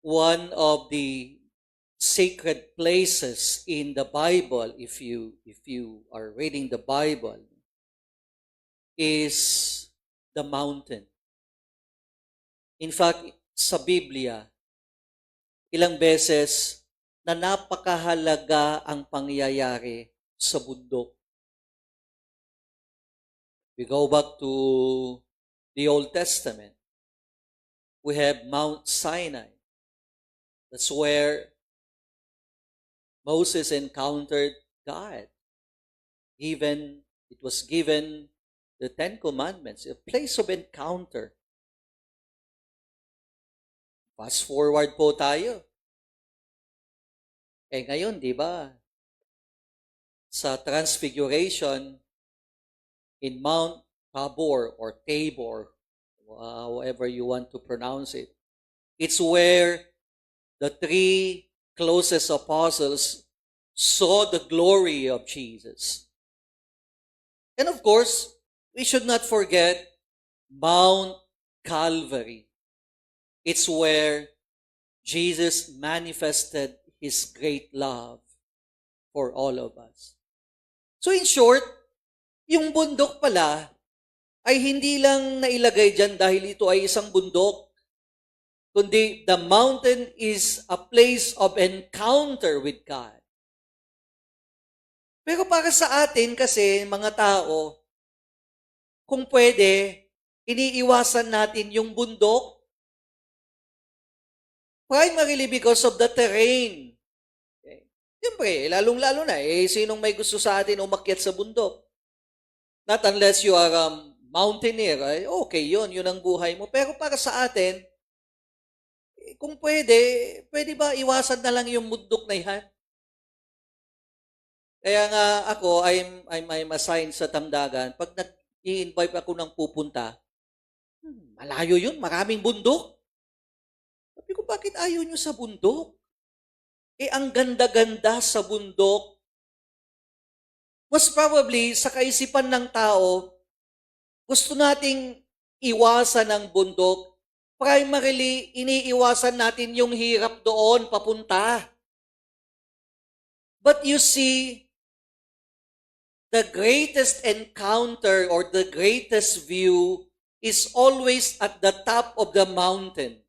one of the sacred places in the Bible, if you are reading the Bible, is the mountain. In fact, sa Biblia, ilang beses na napakahalaga ang pangyayari sa bundok. We go back to the Old Testament. We have Mount Sinai. That's where Moses encountered God. It was given the Ten Commandments, a place of encounter. Fast forward po tayo. Ngayon, di ba, sa Transfiguration in Mount Tabor or Tabor, however you want to pronounce it, it's where the three closest apostles saw the glory of Jesus. And of course, we should not forget Mount Calvary. It's where Jesus manifested His great love for all of us. So in short, yung bundok pala ay hindi lang nailagay dyan dahil ito ay isang bundok, kundi the mountain is a place of encounter with God. Pero para sa atin kasi, mga tao, kung pwede, iniiwasan natin yung bundok, primarily because of the terrain. Okay. Siyempre, lalong-lalo na, sinong may gusto sa atin umakyat sa bundok? Not unless you are a mountaineer, okay, yun ang buhay mo. Pero para sa atin, kung pwede ba iwasan na lang yung bundok na yan? Kaya nga ako, I'm assigned sa Tamdagan. Pag nag-i-invite ako ng pupunta, malayo yun, maraming bundok. Sabi ko, bakit ayaw nyo sa bundok? Ang ganda-ganda sa bundok. Most probably, sa kaisipan ng tao, gusto nating iwasan ang bundok. Primarily, iniiwasan natin yung hirap doon papunta. But you see, the greatest encounter or the greatest view is always at the top of the mountain.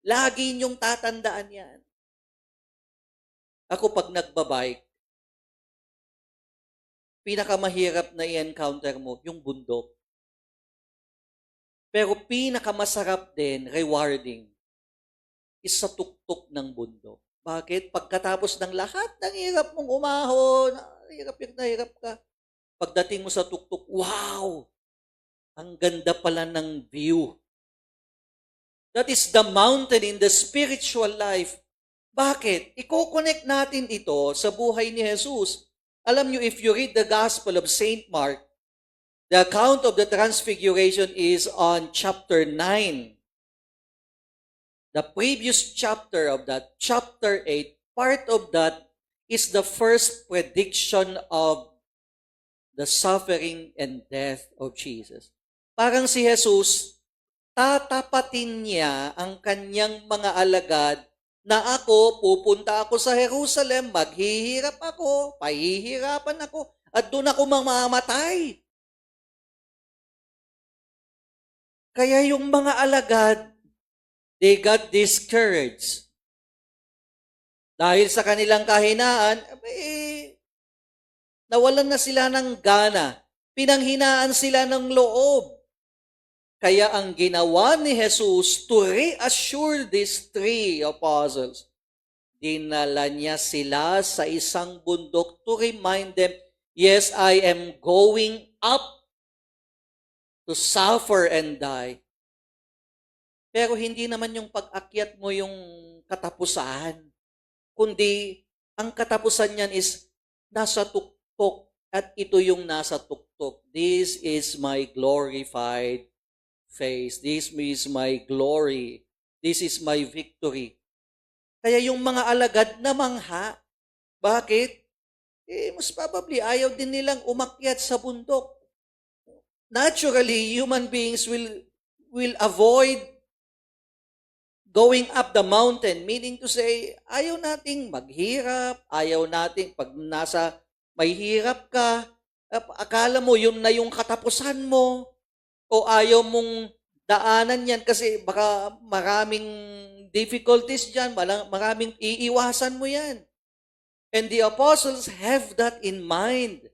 Lagi niyong tatandaan yan. Ako pag nagbabike, pinakamahirap na i-encounter mo, yung bundok. Pero pinakamasarap din, rewarding, is sa tuktok ng bundok. Bakit? Pagkatapos ng lahat ng hirap mong umahon, hirap ka. Pagdating mo sa tuktok, wow! Ang ganda pala ng view. That is the mountain in the spiritual life. Bakit? Iko-connect natin ito sa buhay ni Jesus. Alam nyo, if you read the Gospel of St. Mark, the account of the Transfiguration is on chapter 9. The previous chapter of that, chapter 8, part of that is the first prediction of the suffering and death of Jesus. Parang si Jesus, tatapatin niya ang kanyang mga alagad na ako, pupunta ako sa Jerusalem, maghihirap ako, pahihirapan ako, at doon ako mamamatay. Kaya yung mga alagad, they got discouraged. Dahil sa kanilang kahinaan, nawalan na sila ng gana. Pinanghinaan sila ng loob. Kaya ang ginawa ni Jesus to reassure these three apostles, dinala niya sila sa isang bundok to remind them, yes, I am going up to suffer and die. Pero hindi naman yung pag-akyat mo yung katapusan, kundi ang katapusan niyan is nasa tuktok at ito yung nasa tuktok. This is my glorified face. This is my glory. This is my victory. Kaya yung mga alagad namangha. Bakit? Most probably ayaw din nilang umakyat sa bundok. Naturally, human beings will avoid going up the mountain, meaning to say, ayaw nating maghirap, ayaw nating pag nasa may hirap ka, akala mo yun na yung katapusan mo, o ayaw mong daanan yan kasi baka maraming difficulties dyan, maraming iiwasan mo yan. And the apostles have that in mind.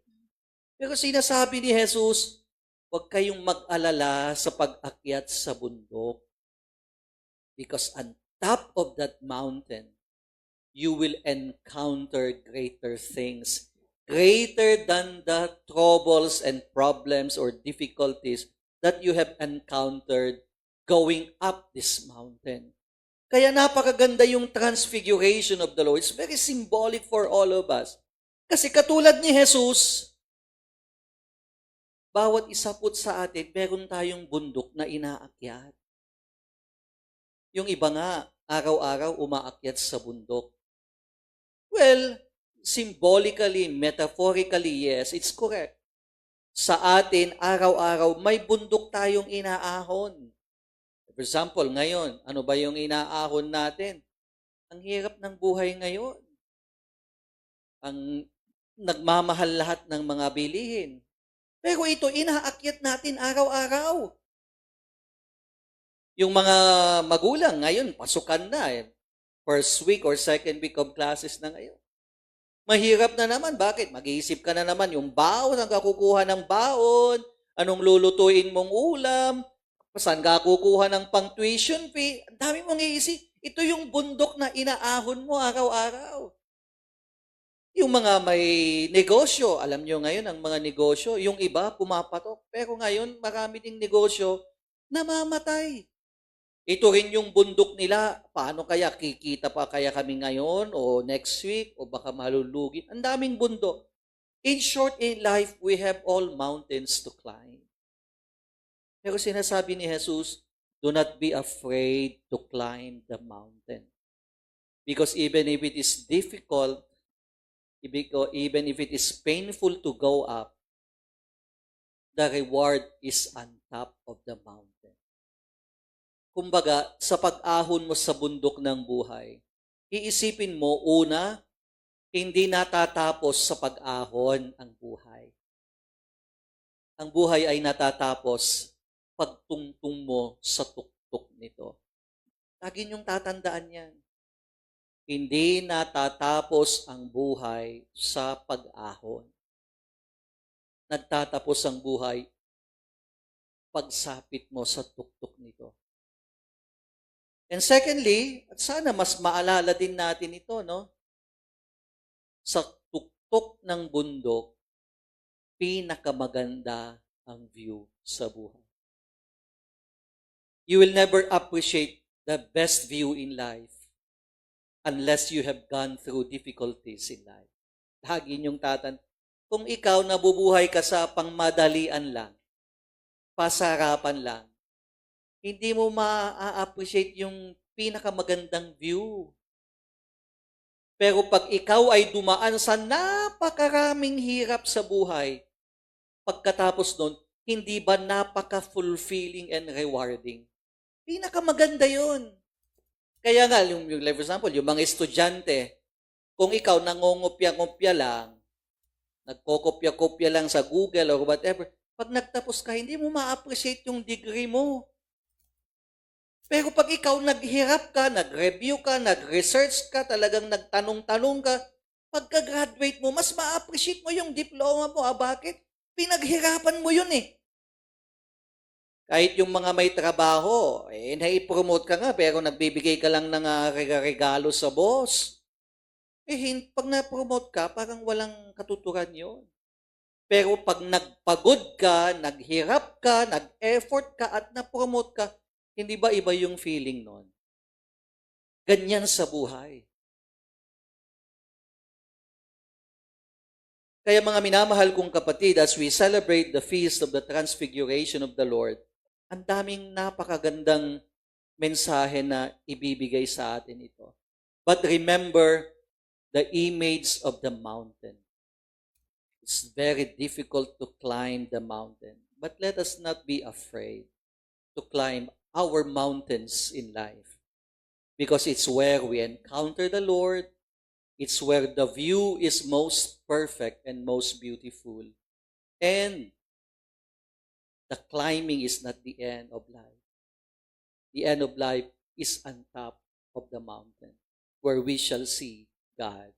Pero sinasabi ni Jesus, huwag kayong mag-alala sa pag-akyat sa bundok. Because on top of that mountain, you will encounter greater things, greater than the troubles and problems or difficulties that you have encountered going up this mountain. Kaya napakaganda yung transfiguration of the Lord. It's very symbolic for all of us. Kasi katulad ni Jesus, bawat isa po sa atin, meron tayong bundok na inaakyat. Yung iba nga, araw-araw umaakyat sa bundok. Well, symbolically, metaphorically, yes, it's correct. Sa atin, araw-araw, may bundok tayong inaahon. For example, ngayon, ano ba yung inaahon natin? Ang hirap ng buhay ngayon. Ang nagmamahal lahat ng mga bilihin. Pero ito, inaakyat natin araw-araw. Yung mga magulang ngayon, pasukan na eh. First week or second week of classes na ngayon. Mahirap na naman. Bakit? Mag-iisip ka na naman yung baon, saan ka kukuha ng baon, anong lulutuin mong ulam, saan ka kukuha ng pang-tuition fee. Ang dami mong iisip. Ito yung bundok na inaahon mo araw-araw. Yung mga may negosyo, alam nyo ngayon ang mga negosyo, yung iba pumapatok. Pero ngayon, marami ding negosyo namamatay. Ito rin yung bundok nila. Paano kaya? Kikita pa kaya kami ngayon o next week o baka malulugin? Ang daming bundok. In short, in life, we have all mountains to climb. Pero sinasabi ni Jesus, do not be afraid to climb the mountain. Because even if it is difficult, even if it is painful to go up, the reward is on top of the mountain. Kumbaga, sa pag-ahon mo sa bundok ng buhay, iisipin mo, una, hindi natatapos sa pag-ahon ang buhay. Ang buhay ay natatapos pagtungtong mo sa tuktok nito. Lagi niyong tatandaan yan. Hindi natatapos ang buhay sa pag-ahon. Nagtatapos ang buhay pagsapit mo sa tuktok nito. And secondly, at sana mas maalala din natin ito, no? Sa tuktok ng bundok, pinakamaganda ang view sa buhay. You will never appreciate the best view in life unless you have gone through difficulties in life. Lagi niyong kung ikaw nabubuhay ka sa pangmadalian lang, pasarapan lang, hindi mo ma-appreciate yung pinakamagandang view. Pero pag ikaw ay dumaan sa napakaraming hirap sa buhay, pagkatapos nun, hindi ba napaka-fulfilling and rewarding? Pinakamaganda yun. Kaya nga, for example, yung mga estudyante, kung ikaw nangongopya-ngopya lang, nagkokopya-kopya lang sa Google or whatever, pag nagtapos ka, hindi mo ma-appreciate yung degree mo. Pero pag ikaw naghirap ka, nag-review ka, nag-research ka, talagang nagtanong-tanong ka, pagka-graduate mo, mas ma-appreciate mo yung diploma mo. Bakit? Pinaghirapan mo yun eh. Kahit yung mga may trabaho, nai-promote ka nga, pero nagbibigay ka lang ng regalo sa boss. Pag na-promote ka, parang walang katuturan yun. Pero pag nagpagod ka, naghirap ka, nag-effort ka, at na-promote ka, hindi ba iba yung feeling nun? Ganyan sa buhay. Kaya mga minamahal kong kapatid, as we celebrate the feast of the transfiguration of the Lord, ang daming napakagandang mensahe na ibibigay sa atin ito. But remember the image of the mountain. It's very difficult to climb the mountain. But let us not be afraid to climb our mountains in life. because it's where we encounter the Lord. It's where the view is most perfect and most beautiful. And the climbing is not the end of life. The end of life is on top of the mountain where we shall see God